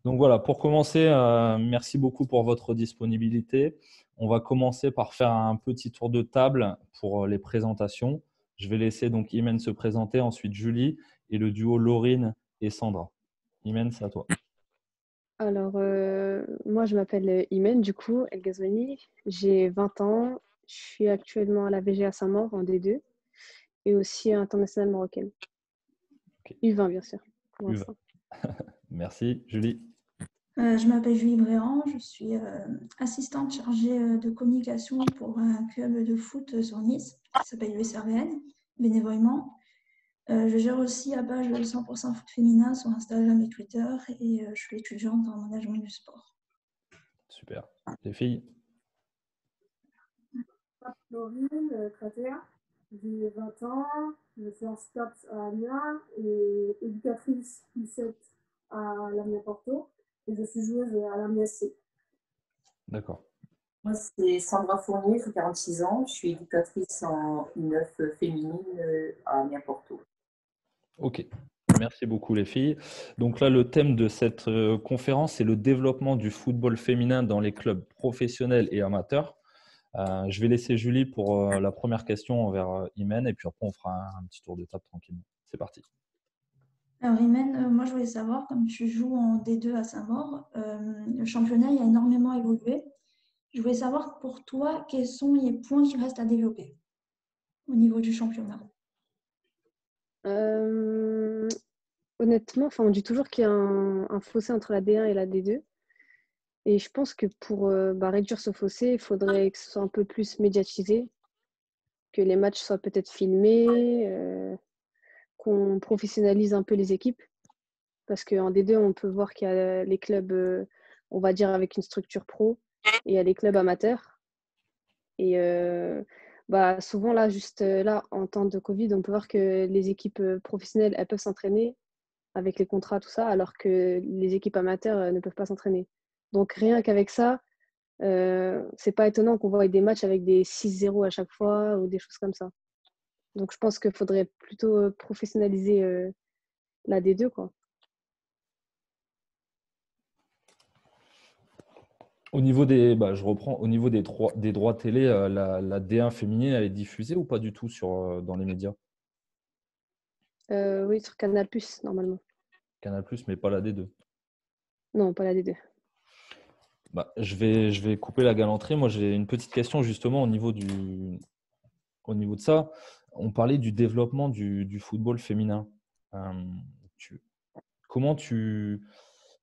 Donc voilà, pour commencer, merci beaucoup pour votre disponibilité. On va commencer par faire un petit tour de table pour les présentations. Je vais laisser donc Imen se présenter, ensuite Julie et le duo Laurine et Sandra. Imen, c'est à toi. Alors, moi, je m'appelle Imen, du coup, El Ghazouani. J'ai 20 ans. Je suis actuellement à la VGA Saint-Maur en D2 et aussi internationale marocaine. Ok, U20, bien sûr, pour Uva. l'instant. Merci. Julie. Je m'appelle Julie Bréant, je suis assistante chargée de communication pour un club de foot sur Nice qui s'appelle l'USRVN, bénévolement. Je gère aussi la page 100% foot féminin sur Instagram et Twitter et je suis étudiante en management du sport. Super. Les filles. Laurine Crater, j'ai 20 ans, je suis en STAPS à Amiens et éducatrice U7 à l'Amiens Porto et je suis joueuse à l'Amiens C. D'accord. Moi, c'est Sandra Fournier, j'ai 46 ans, je suis éducatrice en U9 féminine à Amiens Porto. Ok. Merci beaucoup les filles. Donc là, le thème de cette conférence, c'est le développement du football féminin dans les clubs professionnels et amateurs. Je vais laisser Julie pour la première question envers Imen et puis après on fera un petit tour de table tranquillement. C'est parti. Alors Imen, moi je voulais savoir, comme tu joues en D2 à Saint-Maur, le championnat il a énormément évolué. Je voulais savoir pour toi, quels sont les points qui restent à développer au niveau du championnat. Euh, Honnêtement, enfin, on dit toujours qu'il y a un fossé entre la D1 et la D2. Et je pense que pour réduire ce fossé, il faudrait que ce soit un peu plus médiatisé, que les matchs soient peut-être filmés, qu'on professionnalise un peu les équipes. Parce qu'en D2, on peut voir qu'il y a les clubs, on va dire, avec une structure pro, et il y a les clubs amateurs. Et souvent, là, juste là, en temps de Covid, on peut voir que les équipes professionnelles, elles peuvent s'entraîner avec les contrats, tout ça, alors que les équipes amateurs ne peuvent pas s'entraîner. Donc, rien qu'avec ça, c'est pas étonnant qu'on voit des matchs avec des 6-0 à chaque fois ou des choses comme ça. Donc, je pense qu'il faudrait plutôt professionnaliser la D2, quoi. Au niveau des, je reprends, au niveau des droits télé, la D1 féminine, elle est diffusée ou pas du tout dans les médias? Oui, sur Canal+, normalement. Canal+, mais pas la D2. Non, pas la D2. Je vais couper la galanterie. Moi, j'ai une petite question justement au niveau de ça. On parlait du développement du football féminin. Euh, tu- comment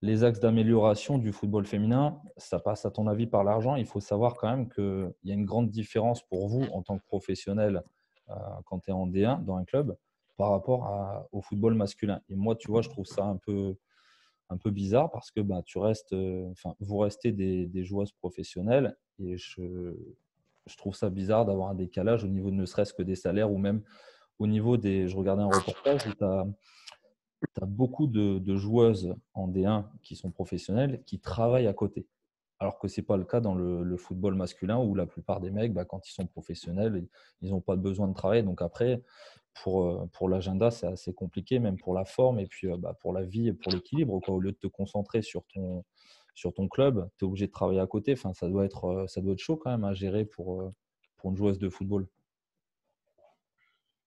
les axes d'amélioration du football féminin, ça passe à ton avis par l'argent? Il faut savoir quand même qu'il y a une grande différence pour vous en tant que professionnel quand tu es en D1 dans un club par rapport au football masculin. Et moi, tu vois, je trouve ça un peu bizarre parce que vous restez des joueuses professionnelles et je trouve ça bizarre d'avoir un décalage au niveau de ne serait-ce que des salaires ou même au niveau des. Je regardais un reportage où tu as beaucoup de joueuses en D1 qui sont professionnelles qui travaillent à côté. Alors que ce n'est pas le cas dans le football masculin où la plupart des mecs, quand ils sont professionnels, ils n'ont pas besoin de travailler. Donc après, pour l'agenda, c'est assez compliqué, même pour la forme et puis pour la vie et pour l'équilibre. Au lieu de te concentrer sur ton club, tu es obligé de travailler à côté. Enfin, ça doit être chaud quand même à gérer pour une joueuse de football.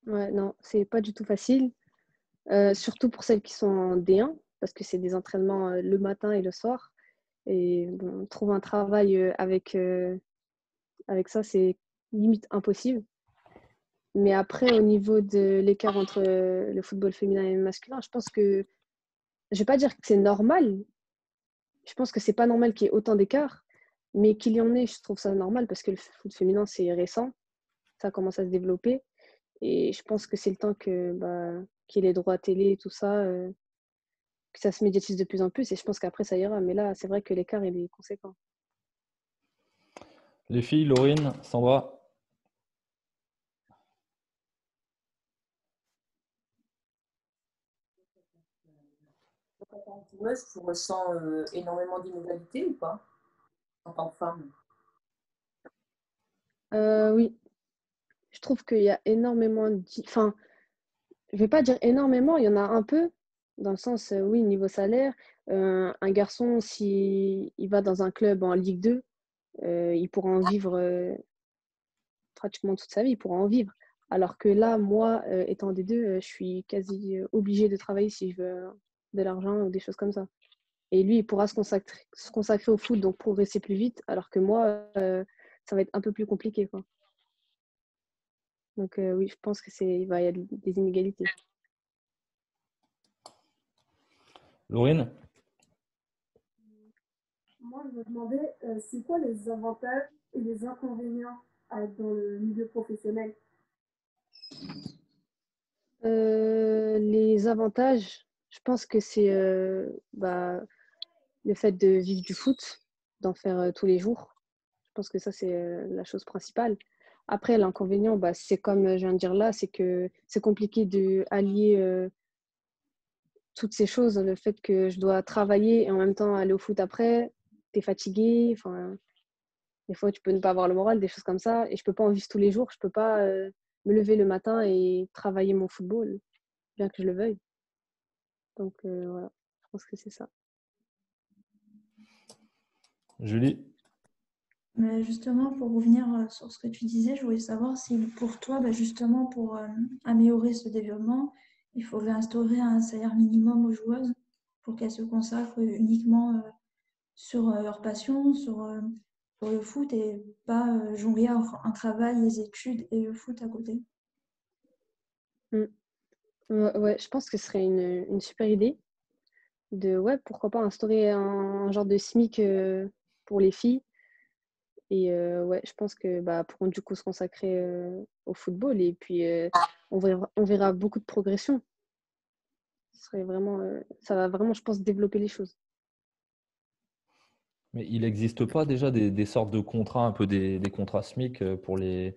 Ouais, non, c'est pas du tout facile. Surtout pour celles qui sont en D1, parce que c'est des entraînements le matin et le soir. Et bon, trouver un travail avec ça, c'est limite impossible. Mais après, au niveau de l'écart entre le football féminin et masculin, je pense que, je vais pas dire que c'est normal. Je pense que c'est pas normal qu'il y ait autant d'écart, mais qu'il y en ait, je trouve ça normal parce que le foot féminin, c'est récent, ça commence à se développer. Et je pense que c'est le temps qu'il y ait les droits à télé et tout ça, que ça se médiatise de plus en plus. Et je pense qu'après, ça ira. Mais là, c'est vrai que l'écart, il est conséquent. Les filles, Laurine, Sandra. En tant que joueuse, tu ressens énormément d'inégalités ou pas en tant que femme? Oui, je trouve qu'il y a énormément. Enfin, je vais pas dire énormément, il y en a un peu, Dans le sens, oui, niveau salaire, un garçon, s'il va dans un club en Ligue 2, il pourra en vivre pratiquement toute sa vie, il pourra en vivre. Alors que là, moi, étant en D2, je suis quasi obligée de travailler si je veux de l'argent ou des choses comme ça. Et lui, il pourra se consacrer au foot, donc progresser plus vite, alors que moi, ça va être un peu plus compliqué, quoi. Donc oui, je pense que il va y avoir des inégalités. Laurine? Moi, je me demandais, c'est quoi les avantages et les inconvénients à être dans le milieu professionnel? Les avantages, je pense que c'est le fait de vivre du foot, d'en faire tous les jours. Je pense que ça, c'est la chose principale. Après, l'inconvénient, c'est comme je viens de dire là, c'est que c'est compliqué de allier toutes ces choses. Le fait que je dois travailler et en même temps aller au foot après, t'es fatigué. Enfin, des fois, tu peux ne pas avoir le moral, des choses comme ça. Et je peux pas en vivre tous les jours. Je peux pas me lever le matin et travailler mon football, bien que je le veuille. Donc voilà, je pense que c'est ça. Julie? Mais justement, pour revenir sur ce que tu disais, je voulais savoir si pour toi, justement, pour améliorer ce développement, il faudrait instaurer un salaire minimum aux joueuses pour qu'elles se consacrent uniquement sur leur passion, sur le foot et pas jongler un travail, les études et le foot à côté. Mm. Ouais, je pense que ce serait une super idée ouais, pourquoi pas instaurer un genre de SMIC pour les filles. Et ouais, je pense que pourront du coup se consacrer au football et puis on verra beaucoup de progression. Ça va vraiment, je pense, développer les choses. Mais il n'existe pas déjà des sortes de contrats, un peu des contrats SMIC pour les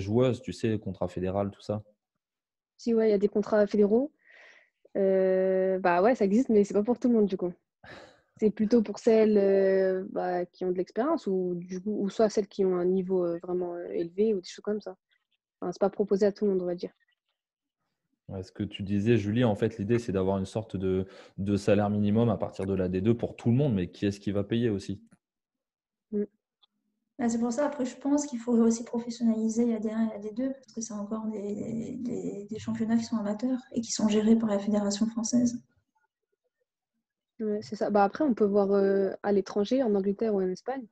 joueuses, tu sais, contrats fédéral, tout ça? Si ouais, il y a des contrats fédéraux, ouais, ça existe, mais c'est pas pour tout le monde du coup. C'est plutôt pour celles qui ont de l'expérience ou soit celles qui ont un niveau vraiment élevé ou des choses comme ça. Enfin, c'est pas proposé à tout le monde, on va dire. Ouais, ce que tu disais, Julie, en fait, l'idée, c'est d'avoir une sorte de salaire minimum à partir de la D2 pour tout le monde, mais qui est-ce qui va payer aussi? Mm. C'est pour ça, après, je pense qu'il faudrait aussi professionnaliser la D1 et la D2 parce que c'est encore des championnats qui sont amateurs et qui sont gérés par la Fédération française. Ouais, c'est ça. Après, on peut voir à l'étranger, en Angleterre ou en Espagne,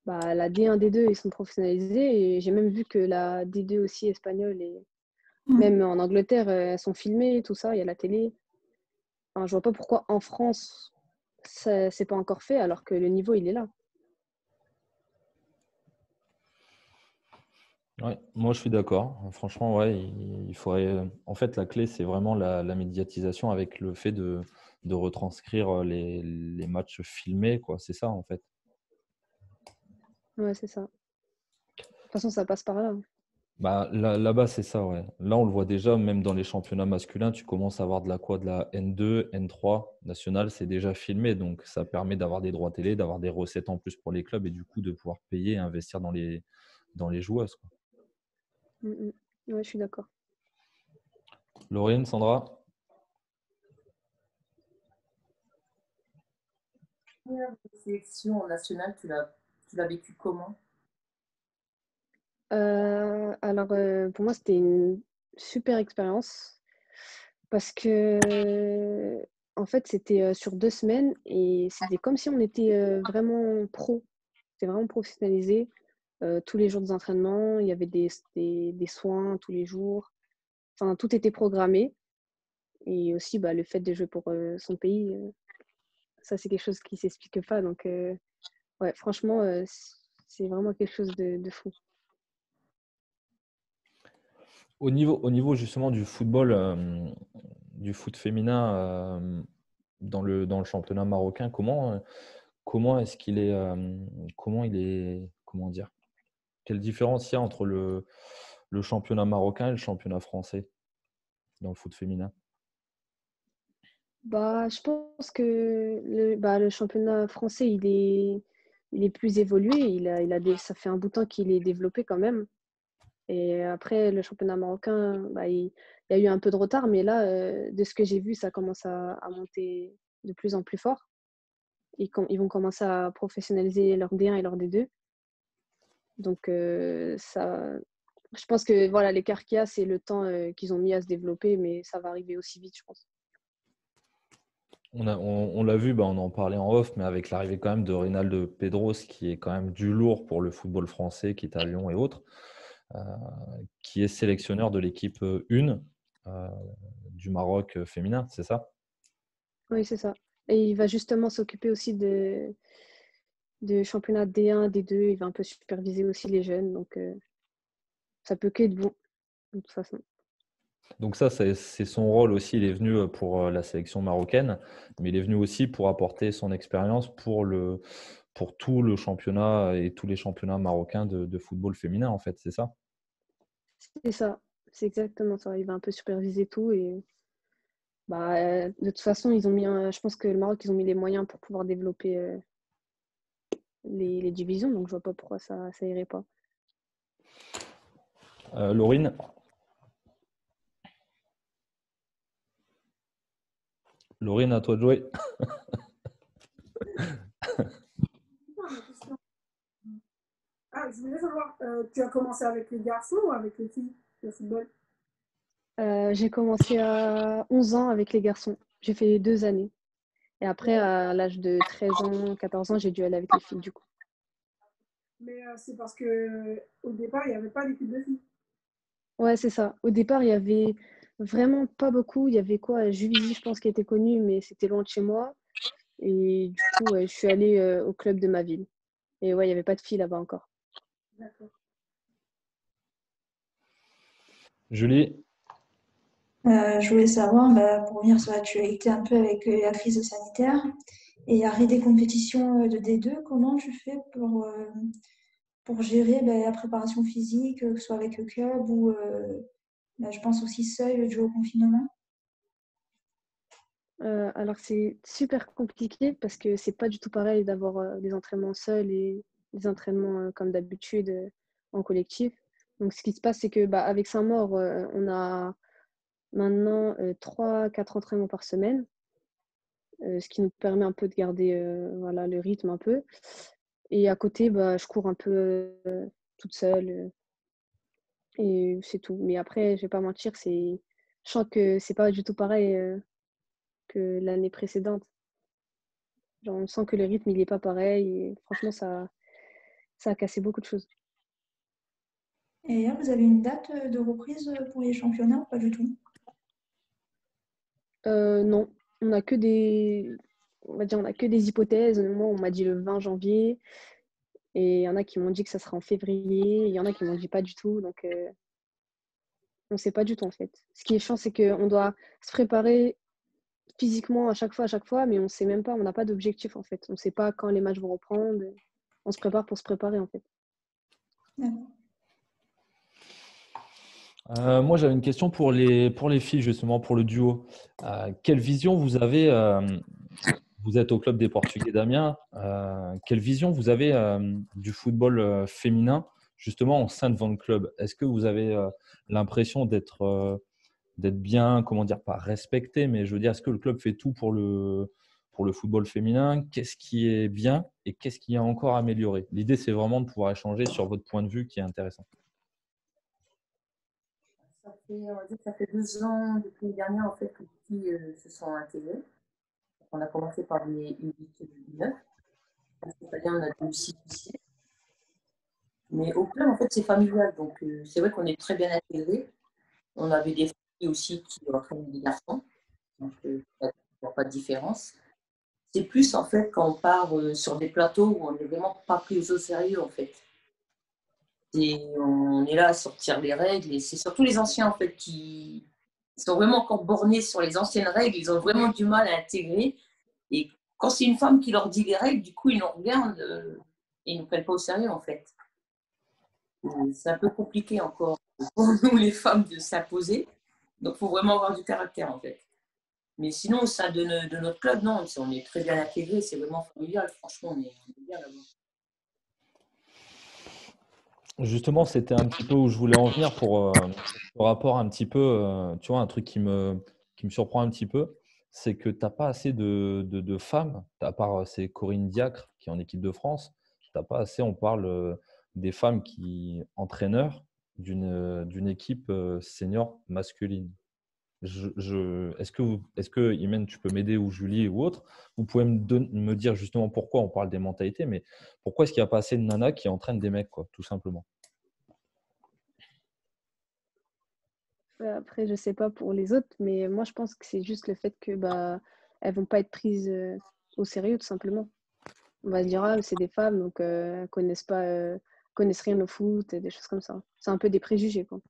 la D1, D2, ils sont professionnalisés. Et j'ai même vu que la D2 aussi espagnole et Ouais. même en Angleterre, elles sont filmées, tout ça, il y a la télé. Enfin, je vois pas pourquoi en France, ça c'est pas encore fait alors que le niveau, il est là. Ouais, moi, je suis d'accord. Franchement, ouais, il faudrait. En fait, la clé, c'est vraiment la médiatisation avec le fait de retranscrire les matchs filmés, quoi. C'est ça, en fait. Ouais, c'est ça. De toute façon, ça passe par là. Là-bas, c'est ça, ouais. Là, on le voit déjà, même dans les championnats masculins, tu commences à avoir de la N2, N3 nationale, c'est déjà filmé. Donc, ça permet d'avoir des droits télé, d'avoir des recettes en plus pour les clubs et du coup, de pouvoir payer et investir dans les joueuses, quoi. Ouais, je suis d'accord. Laurine, Sandra? Première sélection nationale, tu l'as vécu comment? Alors, pour moi, c'était une super expérience parce que, en fait, c'était sur 2 semaines et c'était comme si on était vraiment pro. C'était vraiment professionnalisé. Tous les jours des entraînements, il y avait des soins tous les jours. Enfin, tout était programmé. Et aussi, le fait de jouer pour son pays, ça, c'est quelque chose qui ne s'explique pas. Donc, ouais, franchement, c'est vraiment quelque chose de fou. Au niveau justement du foot féminin dans le championnat marocain, comment est-ce qu'il est, comment dire, quelle différence il y a entre le championnat marocain et le championnat français dans le foot féminin? Je pense que le championnat français, il est plus évolué. Ça fait un bout de temps qu'il est développé quand même. Et après, le championnat marocain, bah, il y a eu un peu de retard, mais là, de ce que j'ai vu, ça commence à monter de plus en plus fort. Ils vont commencer à professionnaliser leur D1 et leur D2. Donc, je pense que voilà, l'écart qu'il y a, c'est le temps qu'ils ont mis à se développer, mais ça va arriver aussi vite, je pense. On l'a vu, on en parlait en off, mais avec l'arrivée quand même de Reynaldo Pedros, qui est quand même du lourd pour le football français, qui est à Lyon et autres, euh, qui est sélectionneur de l'équipe 1 du Maroc féminin, c'est ça? Oui, c'est ça. Et il va justement s'occuper aussi de championnat D1, D2. Il va un peu superviser aussi les jeunes. Donc, ça peut qu'être bon, de toute façon. Donc ça, c'est son rôle aussi. Il est venu pour la sélection marocaine, mais il est venu aussi pour apporter son expérience pour tout le championnat et tous les championnats marocains de football féminin, en fait, c'est ça? C'est ça. C'est exactement ça. Il va un peu superviser tout. Et de toute façon, je pense que le Maroc, ils ont mis les moyens pour pouvoir développer les divisions. Donc, je vois pas pourquoi ça irait pas. Laurine? Laurine, à toi de jouer. Je voulais savoir, tu as commencé avec les garçons ou avec les filles, le football? J'ai commencé à 11 ans avec les garçons. J'ai fait 2 années. Et après, à l'âge de 13 ans, 14 ans, j'ai dû aller avec les filles, du coup. Mais c'est parce que au départ, il n'y avait pas d'équipe de filles. Ouais, c'est ça. Au départ, il y avait vraiment pas beaucoup. Il y avait quoi? Juvisy, je pense, qui était connu, mais c'était loin de chez moi. Et du coup, ouais, je suis allée au club de ma ville. Et ouais, il n'y avait pas de filles là-bas encore. D'accord. Julie? Je voulais savoir, pour revenir sur l'actualité un peu avec la crise sanitaire et arrêt des compétitions de D2, comment tu fais pour gérer la préparation physique, que ce soit avec le club ou je pense aussi seul dû au confinement? Alors, c'est super compliqué parce que c'est pas du tout pareil d'avoir des entraînements seuls et des entraînements comme d'habitude en collectif. Donc, ce qui se passe, c'est que avec Saint-Maur, on a maintenant 3-4 entraînements par semaine, ce qui nous permet un peu de garder voilà, le rythme un peu. Et à côté, je cours un peu toute seule et c'est tout. Mais après, je vais pas mentir, je sens que c'est pas du tout pareil que l'année précédente. Genre, on sent que le rythme, il est pas pareil. Et franchement, ça a cassé beaucoup de choses. Et là, vous avez une date de reprise pour les championnats ou pas du tout? Non, on a que on va dire, on a que des hypothèses. Moi, on m'a dit le 20 janvier. Et il y en a qui m'ont dit que ça sera en février. Il y en a qui m'ont dit pas du tout. Donc, on ne sait pas du tout, en fait. Ce qui est chiant, c'est qu'on doit se préparer physiquement à chaque fois, mais on ne sait même pas, on n'a pas d'objectif, en fait. On ne sait pas quand les matchs vont reprendre. On se prépare pour se préparer, en fait. D'accord. Moi, j'avais une question pour les filles, justement, pour le duo. Quelle vision vous avez vous êtes au club des Portugais d'Amiens. Quelle vision vous avez du football féminin, justement, au sein de votre club? Est-ce que vous avez l'impression d'être bien, comment dire, pas respecté, mais je veux dire, est-ce que le club fait tout pour le football féminin? Qu'est-ce qui est bien et qu'est-ce qui est encore amélioré? L'idée, c'est vraiment de pouvoir échanger sur votre point de vue qui est intéressant. On va dire que ça fait 2 ans depuis l'année dernière en fait, que les filles se sont intégrées. On a commencé par les U8 et U9. Cette année, on a eu 6 lycées. Mais au club, en fait, c'est familial. Donc, c'est vrai qu'on est très bien intégrés. On avait des filles aussi qui entraînaient des garçons. Donc, il n'y a pas de différence. C'est plus, en fait, quand on part sur des plateaux où on n'est vraiment pas pris au sérieux, en fait. On est là à sortir les règles. Et c'est surtout les anciens, en fait, qui sont vraiment encore bornés sur les anciennes règles. Ils ont vraiment du mal à intégrer. Et quand c'est une femme qui leur dit les règles, du coup, ils nous regardent et ils ne nous prennent pas au sérieux, en fait. C'est un peu compliqué encore pour nous, les femmes, de s'imposer. Donc, il faut vraiment avoir du caractère, en fait. Mais sinon, au sein de notre club, non, on est très bien intégrés. C'est vraiment familial. Franchement, on est bien là-bas. Justement, c'était un petit peu où je voulais en venir pour le rapport un petit peu, tu vois, un truc qui me surprend un petit peu, c'est que tu n'as pas assez de femmes, à part c'est Corinne Diacre qui est en équipe de France, tu n'as pas assez, on parle des femmes qui entraîneurs d'une équipe senior masculine. Est-ce que Imen, tu peux m'aider ou Julie ou autre, vous pouvez me dire justement pourquoi on parle des mentalités, mais pourquoi est-ce qu'il n'y a pas assez de nanas qui entraînent des mecs, quoi, tout simplement. Après, je sais pas pour les autres, mais moi, je pense que c'est juste le fait que elles vont pas être prises au sérieux, tout simplement. On va se dire, ah, c'est des femmes, donc elles connaissent pas, connaissent rien au foot, et des choses comme ça. C'est un peu des préjugés, quoi.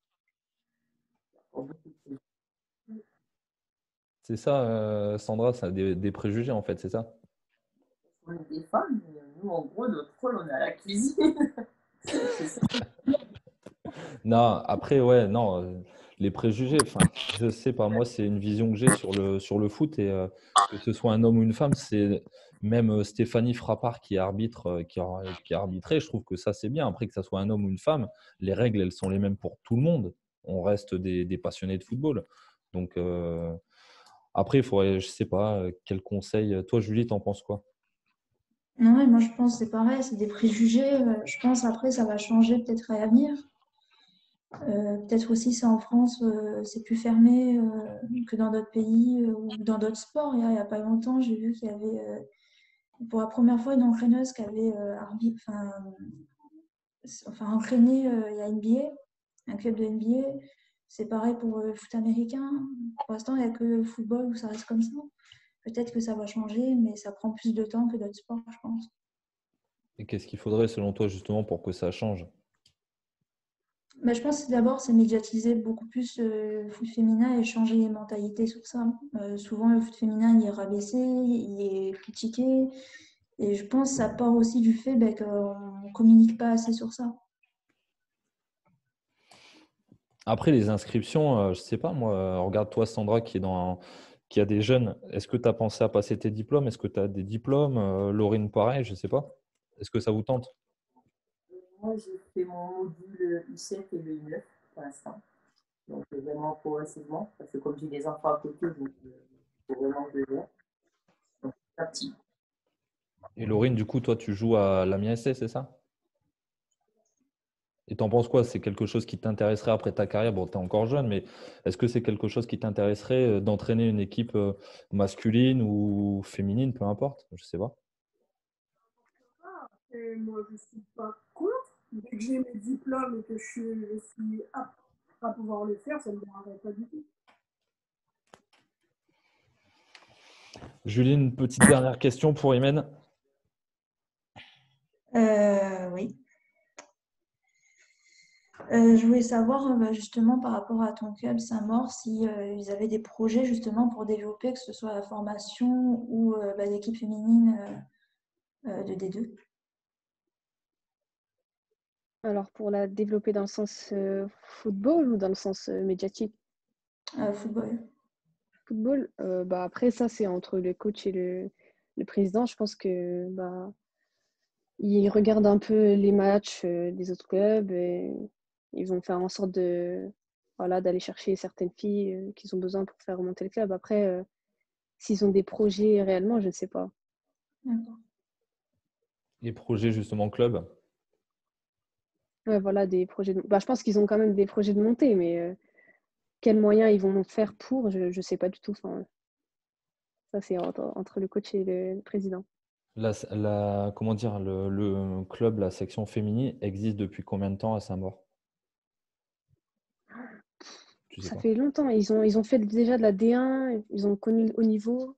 C'est ça, Sandra, ça a des préjugés en fait, c'est ça? On est des femmes, mais nous, en gros, notre rôle, on est à la cuisine. C'est ça. Non, après, ouais, non, les préjugés, enfin, je sais pas, moi, c'est une vision que j'ai sur le foot et que ce soit un homme ou une femme, c'est même Stéphanie Frappard qui arbitre, qui a arbitré, je trouve que ça, c'est bien. Après, que ça soit un homme ou une femme, les règles, elles sont les mêmes pour tout le monde. On reste des passionnés de football. Donc, après, il faudrait, je sais pas, quel conseil. Toi, Julie, t'en penses quoi? Non, et moi je pense que c'est pareil, c'est des préjugés. Je pense après ça va changer peut-être à l'avenir. Peut-être aussi c'est en France, c'est plus fermé que dans d'autres pays ou dans d'autres sports. Il y a pas longtemps, j'ai vu qu'il y avait pour la première fois une entraîneuse qui avait entraîné la NBA, un club de NBA. C'est pareil pour le foot américain. Pour l'instant, il n'y a que le football où ça reste comme ça. Peut-être que ça va changer, mais ça prend plus de temps que d'autres sports, je pense. Et qu'est-ce qu'il faudrait, selon toi, justement, pour que ça change? Mais je pense que d'abord, c'est médiatiser beaucoup plus le foot féminin et changer les mentalités sur ça. Souvent, le foot féminin, il est rabaissé, il est critiqué. Et je pense que ça part aussi du fait qu'on ne communique pas assez sur ça. Après, les inscriptions, je sais pas, moi, regarde-toi, Sandra, qui a des jeunes. Est-ce que tu as pensé à passer tes diplômes? Est-ce que tu as des diplômes? Laurine, pareil, je sais pas. Est-ce que ça vous tente? Moi, j'ai fait mon module U7 et le U9 pour l'instant. Donc, vraiment progressivement. Parce que comme j'ai des enfants à côté, donc il faut vraiment que je gère. Donc, petit à petit. Et Laurine, du coup, toi, tu joues à l'Amiens SC, c'est ça? Et t'en penses quoi? C'est quelque chose qui t'intéresserait après ta carrière? Bon, tu es encore jeune, mais est-ce que c'est quelque chose qui t'intéresserait d'entraîner une équipe masculine ou féminine, peu importe? Je sais pas. Et moi, je ne suis pas contre. Dès que j'ai mes diplômes et que je suis apte à pouvoir le faire, ça ne me dérangerait pas du tout. Julie, une petite dernière question pour Imen. Oui. Je voulais savoir justement par rapport à ton club Saint-Maur si ils avaient des projets justement pour développer, que ce soit la formation ou l'équipe féminine de D2. Alors, pour la développer dans le sens football ou dans le sens médiatique? Football. Football, après, ça, c'est entre le coach et le président. Je pense que ils regardent un peu les matchs des autres clubs et ils vont faire en sorte d'aller chercher certaines filles qu'ils ont besoin pour faire remonter le club. Après, s'ils ont des projets réellement, je ne sais pas. D'accord. Les projets justement club. Ouais, voilà, des projets je pense qu'ils ont quand même des projets de montée, mais quels moyens ils vont faire pour, je ne sais pas du tout. Enfin, ça, c'est entre le coach et le président. Comment dire, le club, la section féminine existe depuis combien de temps à Saint-Maur? Tu sais Ça pas. fait longtemps. Ils ont fait déjà de la D1, ils ont connu le haut niveau.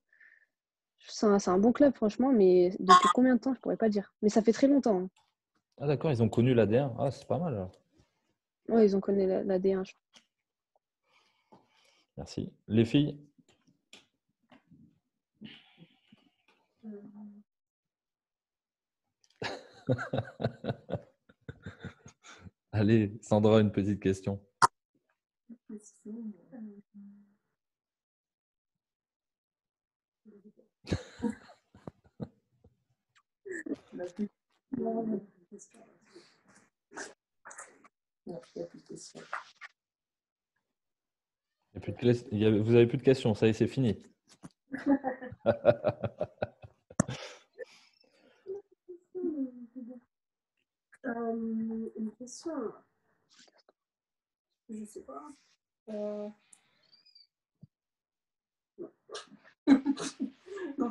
C'est un bon club, franchement, mais depuis combien de temps, je pourrais pas dire. Mais ça fait très longtemps, hein. Ah d'accord, ils ont connu l'ADR. Ah, c'est pas mal alors. Ouais, ils ont connu la D1, je crois. Merci. Les filles? Allez, Sandra, une petite question. Il n'y a plus de questions. Vous n'avez plus de questions, ça y est, c'est fini. Une question, je ne sais pas. Non,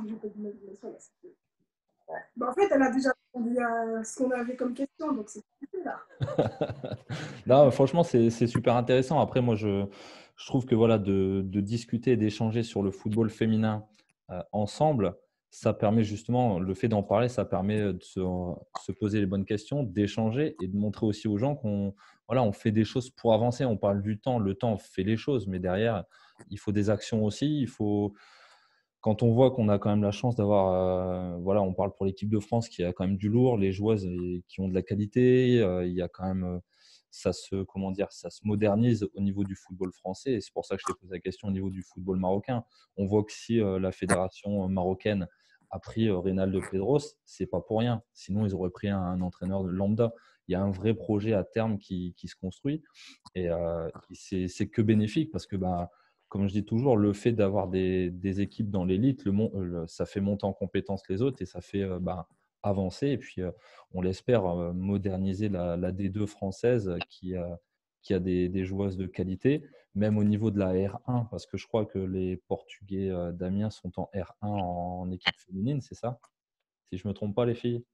je n'ai pas d'imagination là. Bah, en fait, elle a déjà répondu à ce qu'on avait comme question, donc c'est super là. Non, franchement, c'est super intéressant. Après, moi, je trouve que voilà, de discuter et d'échanger sur le football féminin ensemble, ça permet justement, le fait d'en parler, ça permet de se poser les bonnes questions, d'échanger et de montrer aussi aux gens qu'on voilà, on fait des choses pour avancer. On parle du temps, le temps fait les choses, mais derrière, il faut des actions aussi. Il faut, quand on voit qu'on a quand même la chance d'avoir, voilà, on parle pour l'équipe de France qui a quand même du lourd, les joueuses qui ont de la qualité, il y a quand même, comment dire, ça se modernise au niveau du football français. Et c'est pour ça que je t'ai posé la question au niveau du football marocain. On voit que si la fédération marocaine a pris Reynald Pedros, c'est pas pour rien. Sinon, ils auraient pris un entraîneur de lambda. Il y a un vrai projet à terme qui se construit et c'est que bénéfique parce que bah, comme je dis toujours, le fait d'avoir des équipes dans l'élite, ça fait monter en compétence les autres et ça fait bah, avancer. Et puis, on l'espère, moderniser la D2 française qui a des joueuses de qualité, même au niveau de la R1, parce que je crois que les Portugais d'Amiens sont en R1 en équipe féminine, c'est ça? Si je ne me trompe pas, les filles.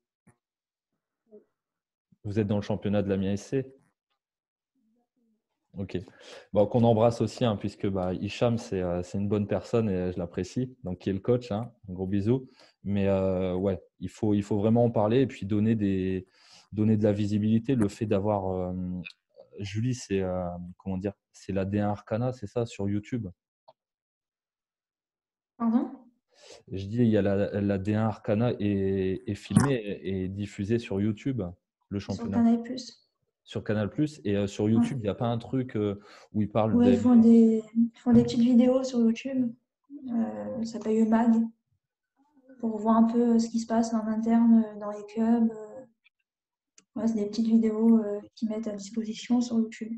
Vous êtes dans le championnat de l'Amiens SC? Ok. Bon, qu'on embrasse aussi, hein, puisque bah, Hicham, c'est une bonne personne et je l'apprécie. Donc, qui est le coach, hein, un gros bisou. Mais ouais, il faut vraiment en parler et puis donner de la visibilité. Le fait d'avoir Julie, c'est comment dire, c'est la D1 Arcana, c'est ça, sur YouTube. Pardon? Je dis, il y a la D1 Arcana est filmée et diffusée sur YouTube, le Sur championnat. Canal+. Sur Canal+. Et sur Ouais. YouTube, il n'y a pas un truc où ils parlent Ouais, des… ils font des petites vidéos sur YouTube. Ça s'appelle Mag, pour voir un peu ce qui se passe en interne dans les clubs. Ouais, c'est des petites vidéos qu'ils mettent à disposition sur YouTube.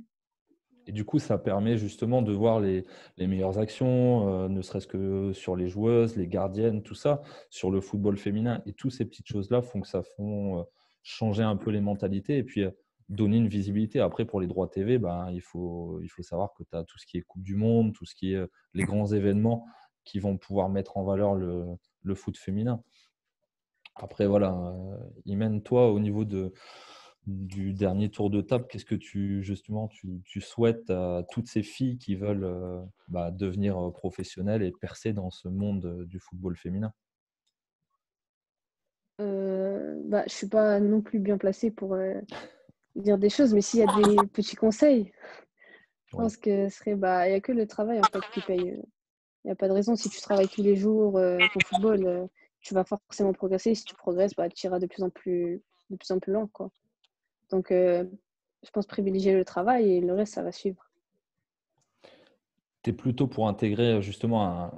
Et du coup, ça permet justement de voir les meilleures actions, ne serait-ce que sur les joueuses, les gardiennes, tout ça, sur le football féminin. Et toutes ces petites choses-là font que ça font changer un peu les mentalités et puis donner une visibilité. Après, pour les droits TV, ben, il faut savoir que tu as tout ce qui est Coupe du Monde, tout ce qui est les grands événements qui vont pouvoir mettre en valeur le foot féminin. Après, voilà, Imen, toi, au niveau du dernier tour de table, qu'est-ce que justement, tu souhaites à toutes ces filles qui veulent bah, devenir professionnelles et percer dans ce monde du football féminin? Bah, je suis pas non plus bien placée pour dire des choses, mais s'il y a des petits conseils, je Oui. pense que ce serait, bah, il y a que le travail en fait qui paye. Il n'y a pas de raison. Si tu travailles tous les jours ton football, tu vas forcément progresser. Si tu progresses, bah, tu iras de plus en plus loin, quoi. Donc, je pense privilégier le travail et le reste, ça va suivre. Tu es plutôt pour intégrer justement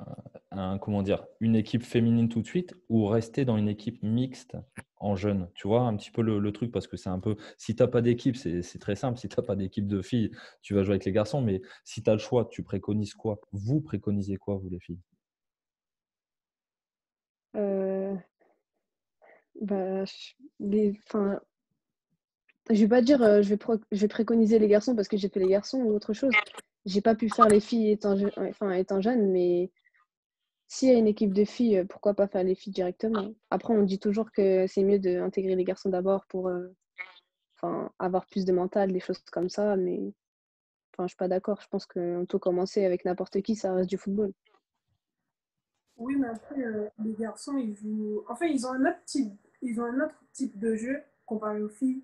comment dire, une équipe féminine tout de suite ou rester dans une équipe mixte en jeune? Tu vois, un petit peu le truc parce que c'est un peu… Si tu n'as pas d'équipe, c'est très simple. Si tu n'as pas d'équipe de filles, tu vas jouer avec les garçons. Mais si tu as le choix, tu préconises quoi? Vous préconisez quoi, vous les filles? Euh, bah, enfin, je vais pas dire je vais préconiser les garçons parce que j'ai fait les garçons ou autre chose. J'ai pas pu faire les filles étant jeune, mais s'il y a une équipe de filles, pourquoi pas faire les filles directement? Après, on dit toujours que c'est mieux d'intégrer les garçons d'abord pour avoir plus de mental, des choses comme ça, mais je suis pas d'accord. Je pense qu'on peut commencer avec n'importe qui, ça reste du football. Oui, mais après, les garçons, ils jouent. Enfin, ils ont un autre type de jeu comparé aux filles.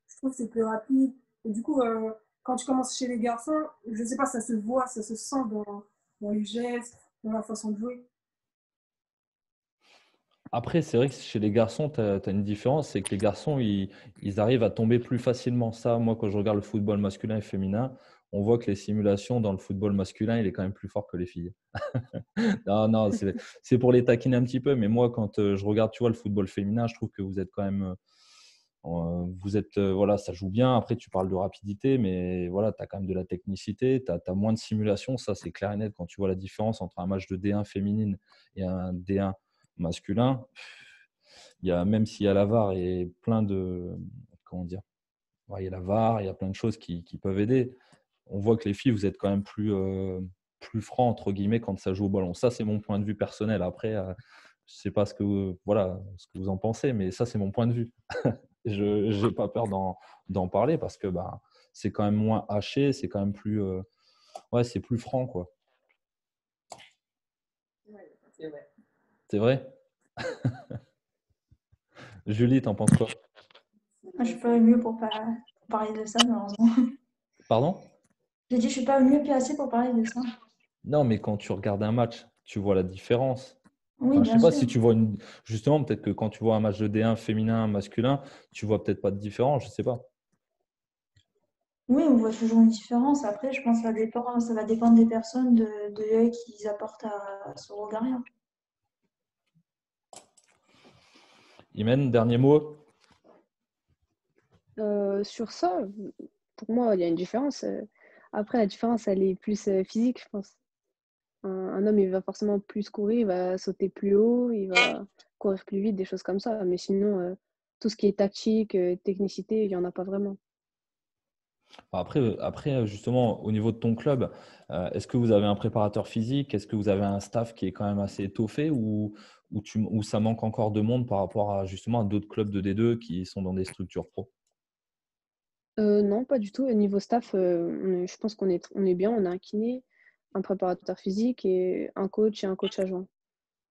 Je trouve que c'est plus rapide. Et du coup, quand tu commences chez les garçons, je sais pas, ça se voit, ça se sent dans les gestes, dans la façon de jouer. Après, c'est vrai que chez les garçons, tu as une différence, c'est que les garçons, ils arrivent à tomber plus facilement. Ça, moi, quand je regarde le football masculin et féminin, on voit que les simulations dans le football masculin, il est quand même plus fort que les filles. Non, non, c'est pour les taquiner un petit peu. Mais moi, quand je regarde, tu vois, le football féminin, je trouve que vous êtes quand même, Vous êtes, voilà, ça joue bien. Après, tu parles de rapidité, mais voilà, tu as quand même de la technicité, tu as moins de simulation. Ça, c'est clair et net. Quand tu vois la différence entre un match de D1 féminine et un D1 masculin, même s'il y a la VAR et plein de. Comment dire? Ouais, il y a la VAR, il y a plein de choses qui peuvent aider. On voit que les filles, vous êtes quand même plus francs, entre guillemets, quand ça joue au ballon. Ça, c'est mon point de vue personnel. Après, je ne sais pas voilà, ce que vous en pensez, mais ça, c'est mon point de vue. Je n'ai pas peur d'en parler parce que c'est quand même moins haché, c'est quand même plus, ouais, c'est plus franc, quoi. C'est vrai. C'est vrai? Julie, t'en penses quoi? Moi, je suis pas mieux pour parler de ça, malheureusement. Pardon? J'ai dit, je suis pas mieux placée pour parler de ça. Non, mais quand tu regardes un match, tu vois la différence. Oui, Enfin, je sais bien pas sûr. si tu vois justement, peut-être que quand tu vois un match de D1 féminin, masculin, tu vois peut-être pas de différence, je sais pas. Oui, on voit toujours une différence. Après, je pense que ça va dépendre des personnes, de l'œil qu'ils apportent à ce regard-là. Imen, dernier mot? Sur ça, pour moi, il y a une différence. Après, la différence, elle est plus physique, je pense. Un homme, il va forcément plus courir, il va sauter plus haut, il va courir plus vite, des choses comme ça. Mais sinon, tout ce qui est tactique, technicité, il n'y en a pas vraiment. Après, justement, au niveau de ton club, est-ce que vous avez un préparateur physique? Est-ce que vous avez un staff qui est quand même assez étoffé ou ça manque encore de monde par rapport à justement à d'autres clubs de D2 qui sont dans des structures pro? Non, pas du tout. Au niveau staff, je pense on est bien. On a un kiné, un préparateur physique et un coach adjoint.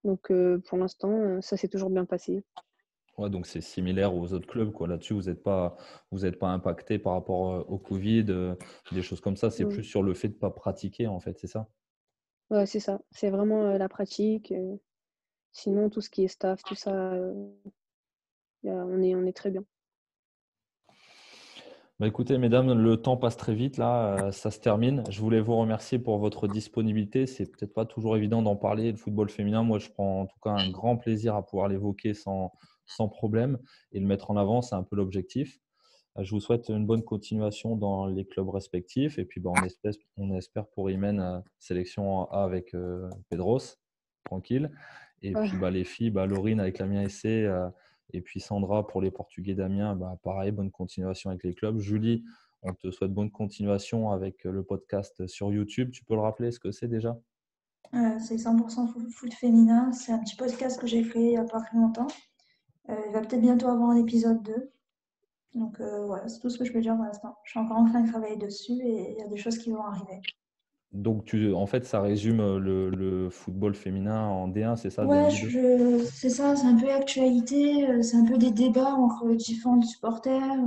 Donc, pour l'instant, ça s'est toujours bien passé. Ouais, donc c'est similaire aux autres clubs, quoi. Là-dessus, vous êtes pas impacté par rapport au Covid, des choses comme ça. C'est Non. plus sur le fait de ne pas pratiquer, en fait, c'est ça? Ouais, c'est ça. C'est vraiment la pratique. Sinon, tout ce qui est staff, tout ça, on est très bien. Bah, écoutez, mesdames, le temps passe très vite là, ça se termine. Je voulais vous remercier pour votre disponibilité. C'est peut-être pas toujours évident d'en parler, le football féminin. Moi, je prends en tout cas un grand plaisir à pouvoir l'évoquer sans problème et le mettre en avant, c'est un peu l'objectif. Je vous souhaite une bonne continuation dans les clubs respectifs et puis on espère pour Imen sélection A avec Pedros, tranquille. Et puis Ouais. les filles, Laurine avec l'Amiens SC et puis Sandra pour les Portugais d'Amiens, pareil, bonne continuation avec les clubs. Julie, on te souhaite bonne continuation avec le podcast sur YouTube. Tu peux le rappeler ce que c'est déjà? C'est 100% foot féminin. C'est un petit podcast que j'ai créé il n'y a pas très longtemps. Il va peut-être bientôt avoir un épisode 2. Donc voilà, c'est tout ce que je peux dire pour l'instant. Je suis encore en train de travailler dessus et il y a des choses qui vont arriver. Donc, en fait, ça résume le football féminin en D1, c'est ça, Ouais, D1, D2? c'est ça, c'est un peu l'actualité, c'est un peu des débats entre différents supporters,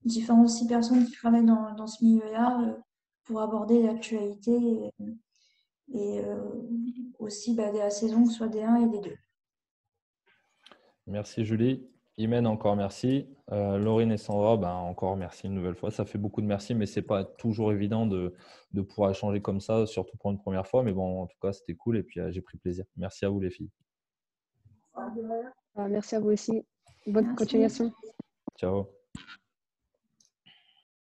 différentes aussi personnes qui travaillent dans ce milieu-là pour aborder l'actualité et aussi de la saison, que ce soit des 1 et des 2. Merci Julie. Imen, encore merci. Laurine et Sandra, encore merci une nouvelle fois. Ça fait beaucoup de merci, mais ce n'est pas toujours évident de pouvoir échanger comme ça, surtout pour une première fois. Mais bon, en tout cas, c'était cool et puis j'ai pris plaisir. Merci à vous les filles. Merci à vous aussi. Bonne Merci. continuation. Ciao.